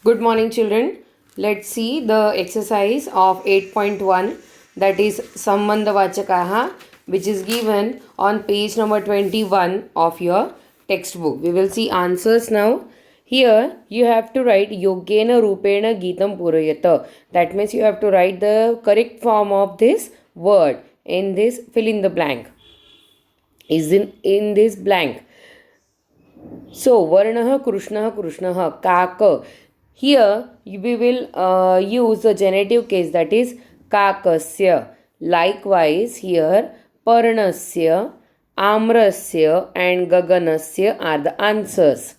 Good morning, children. Let's see the exercise of 8.1, that is Sambandhavachakaha, which is given on page number 21 of your textbook. We will see answers now. Here you have to write Yogena Rupena Geetam Purayata. That means you have to write the correct form of this word in this fill in the blank. Is in this blank. So, Varnah Krushnah Krushnah Kaka. Here we will use the genitive case, that is Kakasya. Likewise, here Parnasya, Amrasya and Gaganasya are the answers.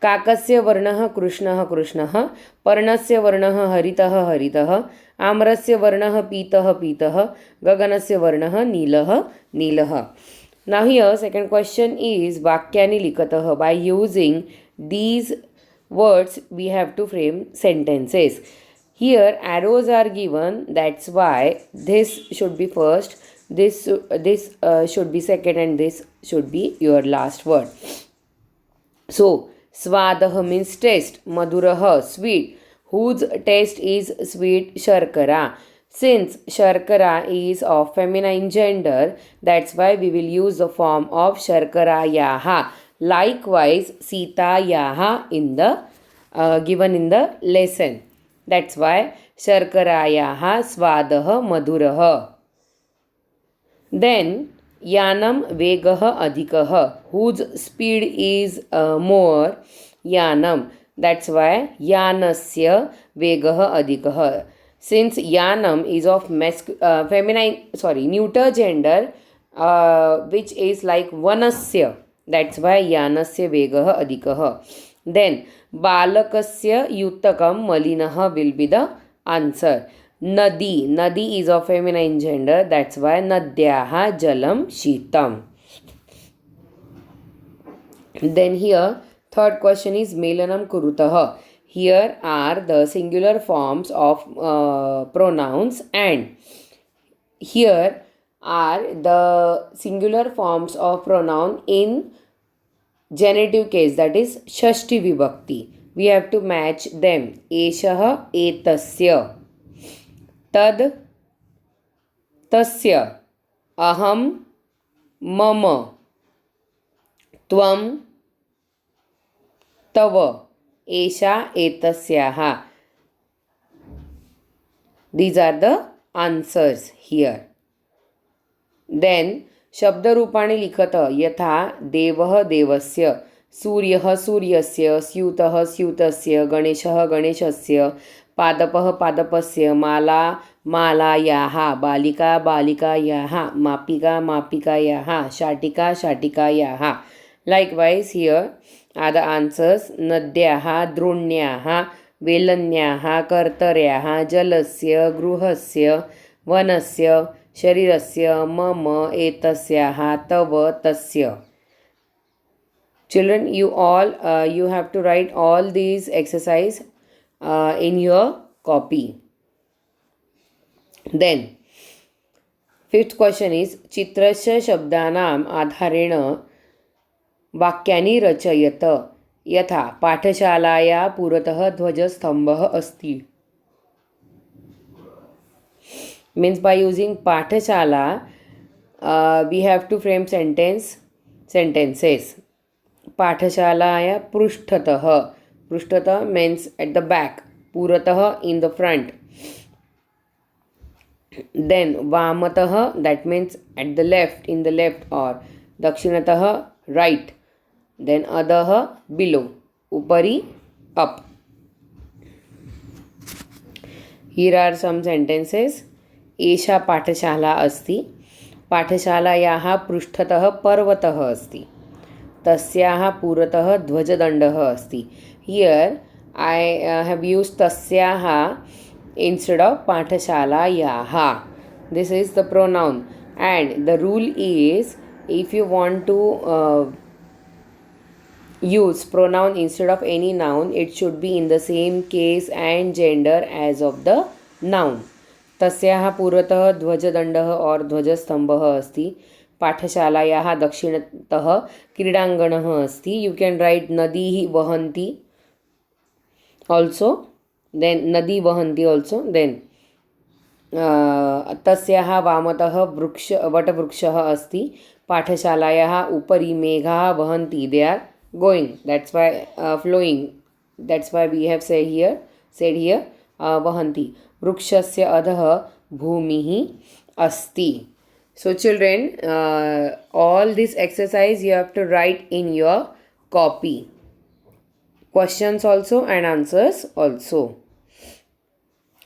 काकस्य वर्णः कृष्णः कृष्णः, पर्णस्य वर्णः हरितः हरितः, आम्रस्य वर्णः पीतः पीतः, गगनस्य वर्णः नीलः नीलः. Now here second question is vakyani likatah. By using these words we have to frame sentences. Here arrows are given, that's why this should be first, this should be second, and this should be your last word. So Swadah means taste, Madhurah sweet, whose taste is sweet, Sharkara. Since Sharkara is of feminine gender, that's why we will use the form of Sharkarayaha. Likewise, Sitayaha in the given in the lesson. That's why Sharkarayaha Swadaha Madhurah. Then Yanam Vegah Adhikah, whose speed is more, Yanam. That's why Yanasya Vegah Adhikah. Since Yanam is of neuter gender, which is like Vanasya. That's why Yanasya Vegah Adhikah. Then Balakasya Yuttakam Malinah will be the answer. Nadi. Nadi is of feminine gender. That's why Nadyaha Jalam Shitam. Then here, third question is Melanam Kurutaha. Here are the singular forms of pronouns, and here are the singular forms of pronoun in genitive case, that is Shashti Vibhakti. We have to match them. Eshaha Etasya. तद तस्य अहम मम त्वं तव एषा एतस्याः. These are the answers here. Then शब्दरूपाणि लिखत यथा देवः देवस्य, सूर्यः सूर्यस्य, स्यूतः स्यूतस्य, गणेशः गणेशस्य, पादपः पादपस्य, माला मालायाः, बालिका बालिकायाः, मापिका मापिकायाः, शाटिका शाटिकायाः. Likewise here are the answers. नद्याः, द्रोण्याः, वेलन्याः, कर्तर्याः, जलस्य, गृहस्य, वनस्य, शरीरस्य, मम, एतस्याः, तव, तस्य. Children, you have to write all these exercise in your copy. Then fifth question is चित्रस्य शब्दानाम् आधारेण वाक्यानि रचयत. यथा पाठशालाया पुरतः ध्वजस्तंभः अस्ति. Means by using pathashala we have to frame sentences. पाठशालाया पृष्ठतः. पृष्ठतः means at the back. पुरतः in the front. Then वामतः, that means at the left, in the left, or दक्षिणतः right. Then अधः below. उपरि up. Here are some sentences. एषा पाठशाला अस्ति. पाठशालायाः पृष्ठतः पर्वतः अस्ति. तस्याः पुरतः ध्वजदण्डः अस्ति. Here I have used tasyaha instead of pathashalayaha. This is the pronoun, and the rule is if you want to use pronoun instead of any noun, it should be in the same case and gender as of the noun. तस्याः पुरतः ध्वजदण्डः और ध्वजस्तम्भः अस्ति. पाठशालायाः दक्षिणतः क्रीडाङ्गणः अस्ति. You can write नदीः वहन्ति. also. Then nadi vahanti also. Then तस्याः वामतः वटवृक्षः अस्ति. पाठशालायाः उपरि मेघाः वहन्ति. They are going. That's why flowing. That's why we have said here vahanti. वृक्षस्य अधः भूमिः अस्ति. So children, all this exercise you have to write in your copy. Questions also and answers also.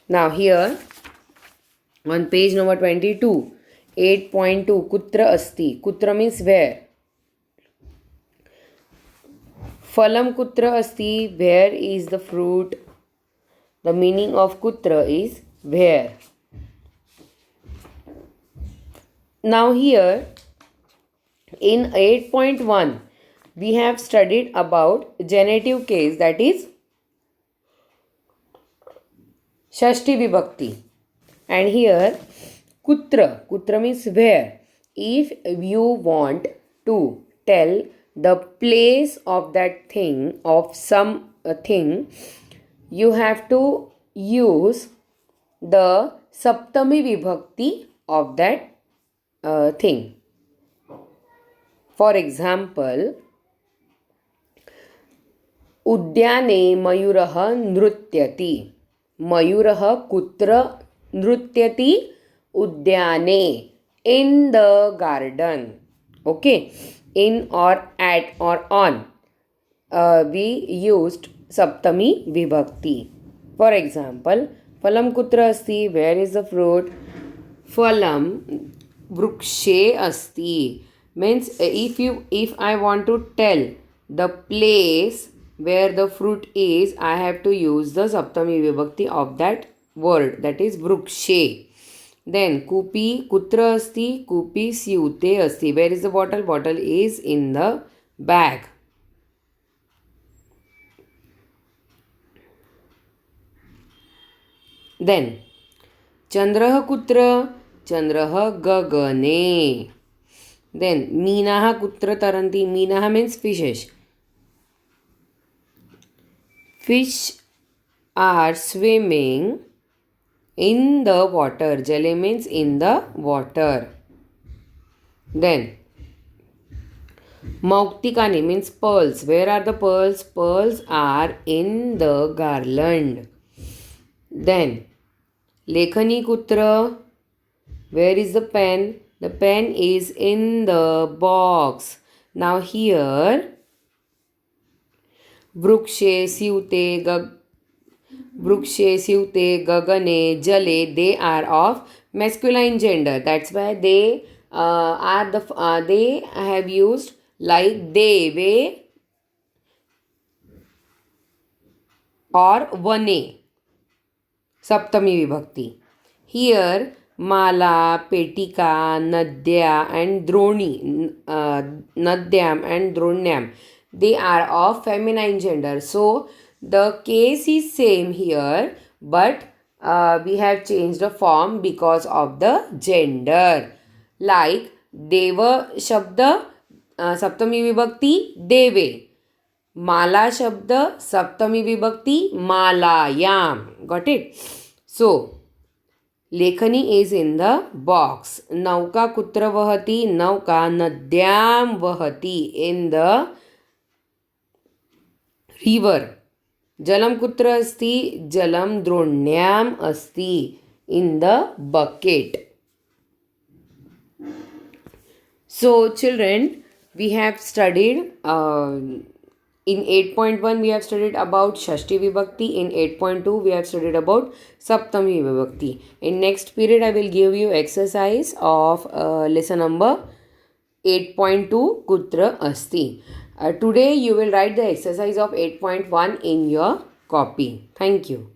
Now here on page number 22, 8.2, kutra asti. Kutra means where. Phalam kutra asti, where is the fruit. The meaning of kutra is where. Now here in 8.1 we have studied about genitive case, that is Shashti Vibhakti. And here kutra means where. If you want to tell the place of that thing, of some thing, you have to use the Saptami Vibhakti of that thing. For example, उद्याने मयूरः नृत्यति. मयूरः कुत्र नृत्यति? उद्याने, in the garden. Okay, in or at or on. We used Saptami Vibhakti. For example, Phalam kutra asti, where is the fruit? Phalam vrukshe asti. Means if I want to tell the place where the fruit is, I have to use the Saptami Vibhakti of that word, that is vrukshe. Then kupi kutra asti? Kupi syute asti. Where is the bottle? Bottle is in the bag. Then Chandrah kutra? Chandrah gagane. Then Meenah kutra taranti? Meenah means fishes. Fish are swimming in the water. Jale means in the water. Then Mauktikani means pearls. Where are the pearls? Pearls are in the garland. Then Lekhani kutra? Where is the pen? The pen is in the box. Now here Vrukshe syute gagane jale, they are of masculine gender. That's why they they have used like deve or vane, Saptami Vibhakti. Here Mala, Petika, Nadya and Droni, Nadyam and Dronyam, they are of feminine gender. So the case is same here, but we have changed the form because of the gender. Like Deva Shabda, Saptami Vibhakti, Deve. Mala Shabda, Saptami Vibhakti, Malayam. Got it? So Lekhani is in the box. Nauka kutra vahati? Nauka nadyam vahati, in the river. Jalam kutra asti? Jalam dronyam asti, in the bucket. So children, we have studied in 8.1 we have studied about Shashti Vibhakti. In 8.2 we have studied about Saptami Vibhakti. In next period I will give you exercise of lesson number 8.2 Kutra Asti. Today you will write the exercise of 8.1 in your copy. Thank you.